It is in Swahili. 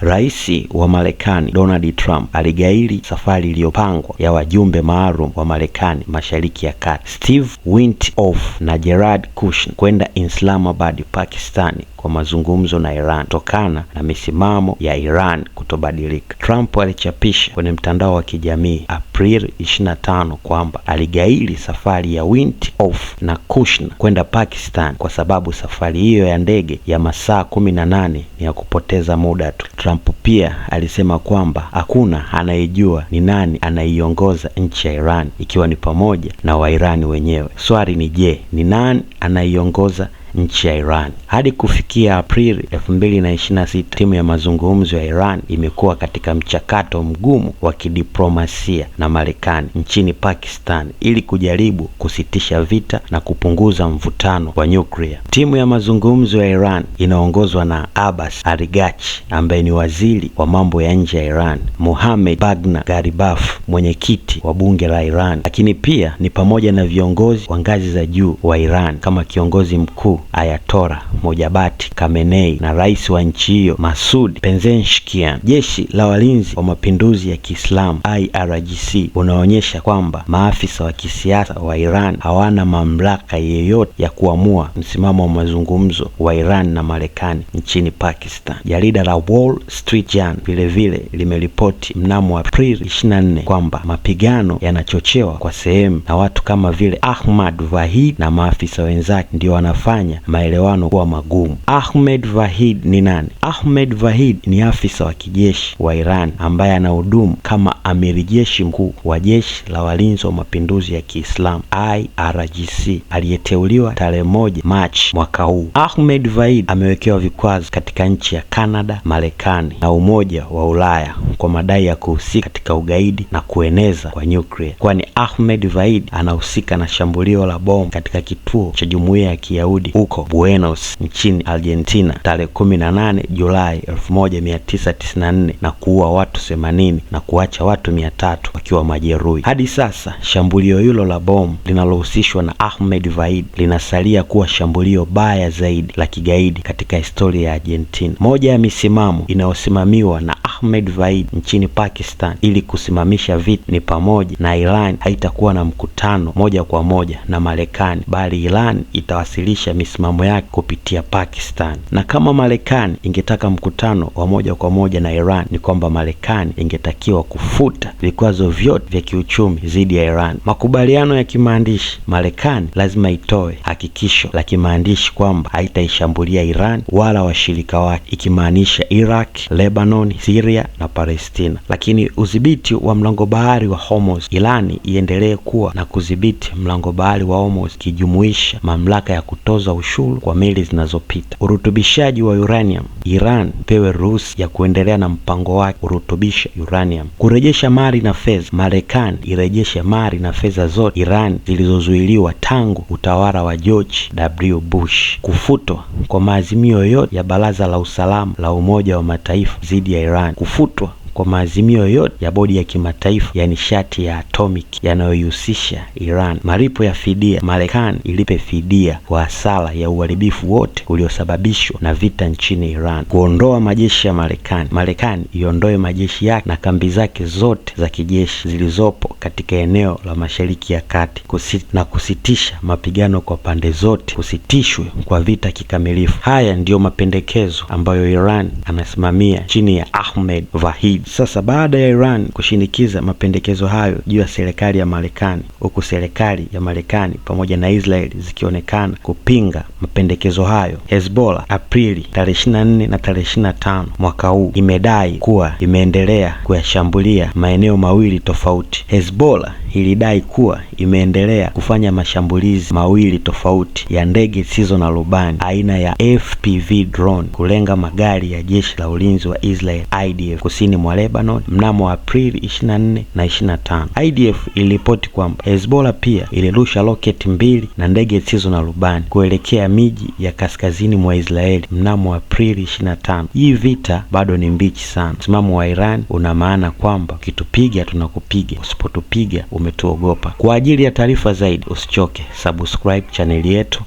Rais wa Marekani Donald Trump aligairi safari iliyopangwa ya wajumbe maalum wa Marekani Mashariki ya Kati, Steve Witkoff na Jared Kushner kwenda Islamabad, Pakistani kwa mazungumzo na Iran kutokana na misimamo ya Iran kutobadilika. Trump alichapisha kwenye mtandao wa kijamii Aprili 25 kwamba aligairi safari ya Witkoff na Kushner kwenda Pakistan kwa sababu safari hiyo ya ndege ya masaa 18 ni ya kupoteza muda tu. Trump pia alisema kwamba hakuna anayejua ni nani anaiongoza nchi ya Iran, ikiwa ni pamoja na Wairani wenyewe. Swali ni je, ni nani anaiongoza nchi ya Iran? Hadi kufikia Aprili 2026, timu ya mazungumzo ya Iran imekuwa katika mchakato mgumu wa kidiplomasia na Marekani nchini Pakistan ili kujaribu kusitisha vita na kupunguza mvutano wa nyuklia. Timu ya mazungumzo ya Iran inaongozwa na Abbas Araghchi ambaye ni waziri wa mambo ya nje ya Iran, Mohammad Bagher Ghalibaf mwenyekiti wa bunge la Iran, lakini pia ni pamoja na viongozi wa ngazi za juu wa Iran kama kiongozi mkuu Ayatollah Mojtaba Khamenei na rais wa nchi hiyo Masoud Pezeshkian. Jeshi la walinzi wa mapinduzi ya Kiislamu IRGC unaonyesha kwamba maafisa wa kisiasa wa Iran hawana mamlaka yeyote ya kuamua msimamo wa mazungumzo wa Iran na Marekani nchini Pakistan. Jarida la Wall Street Journal vile limeripoti mnamo Aprili 24 kwamba mapigano yanachochewa kwa sehemu na watu kama vile Ahmad Vahid na maafisa wenzake ndio wanafanya maelewano kuwa magumu. Ahmed Vahid ni nani? Ahmed Vahid ni afisa wa kijeshi wa Iran ambaye anahudumu kama amiri jeshi mkuu wa jeshi la walinzi wa mapinduzi ya Kiislamu IRGC aliyeteuliwa tarehe 1 Machi mwaka huu. Ahmed Vahid amewekewa vikwazo katika nchi ya Canada, Marekani na Umoja wa Ulaya kwa madai ya kuhusika katika ugaidi na kueneza kwa nyuklia, kwani Ahmed Vahid anahusika na shambulio la bomu katika kituo cha Jumuiya ya Kiyahudi huko Buenos nchini Argentina tarehe 18 Julai 1994 na kuua watu 80 na kuacha watu 300 wakiwa majeruhi. Hadi sasa shambulio hilo la bomu linalohusishwa na Ahmed Vahid linasalia kuwa shambulio baya zaidi la kigaidi katika historia ya Argentina. Moja ya misimamo inayosimamiwa na Ahmed Vahid nchini Pakistan ili kusimamisha vita ni pamoja na Iran haitakuwa na mkutano moja kwa moja na Marekani, bali Iran itawasilisha misimamo yake kupitia Pakistan. Na kama Marekani ingetaka mkutano wa moja kwa moja na Iran, ni kwamba Marekani ingetakiwa kufuta vikwazo vyote vya kiuchumi dhidi ya Iran. Makubaliano ya kimaandishi, Marekani lazima itoe hakikisho la kimaandishi kwamba haitaishambulia Iran wala washirika wake, ikimaanisha Iraq, Lebanon, Syria na Palestina. Lakini udhibiti wa mlango bahari wa Hormuz, Irani iendelee kuwa na kudhibiti mlango bahari wa Hormuz, kijumuisha mamlaka ya kutoza ushuru kwa meli zinazopita. Urutubishaji wa uranium, Iran pewe ruhusa ya kuendelea na mpango wake kurutubisha uranium. Kurejesha mali na fedha, Marekani irejeshe mali na fedha zote Iran zilizozuiliwa tangu utawala wa George W. Bush. Kufutwa kwa maazimio yote ya Baraza la Usalama la Umoja wa Mataifa dhidi ya Iran. Kufutwa kwa maazimio yote ya bodi ya kimataifa ya nishati ya atomic yanayoihusisha Iran. Malipo ya fidia, Marekani ilipe fidia kwa hasara ya uharibifu wote uliosababishwa na vita nchini Iran. Kuondoa majeshi ya Marekani, Marekani iondoe majeshi yake na kambi zake zote za kijeshi zilizopo katika eneo la Mashariki ya Kati na kusitisha mapigano kwa pande zote, kusitishwe kwa vita kikamilifu. Haya ndiyo mapendekezo ambayo Iran anasimamia chini ya Ahmed Vahid. Sasa baada ya Iran kushinikiza mapendekezo hayo juu ya serikali ya Marekani, huku serikali ya Marekani pamoja na Israel zikionekana kupinga mapendekezo hayo, Hezbollah Aprili tarehe 24 na tarehe 25 mwaka huu imedai kuwa imeendelea kuyashambulia maeneo mawili tofauti. Hezbollah ilidai kuwa imeendelea kufanya mashambulizi mawili tofauti ya ndege zisizo na rubani aina ya FPV drone kulenga magari ya jeshi la ulinzi wa Israel IDF kusini mwa Lebanon mnamo Aprili 24 na 25. IDF iliripoti kwamba Hezbollah pia ilirusha roketi 2 na ndege zisizo na rubani kuelekea miji ya kaskazini mwa Israeli mnamo Aprili 25. Hii vita bado ni mbichi sana. Msimamo wa Iran una maana kwamba ukitupiga tunakupiga, usipotupiga umetuogopa. Kwa ajili ya taarifa zaidi usichoke subscribe channel yetu.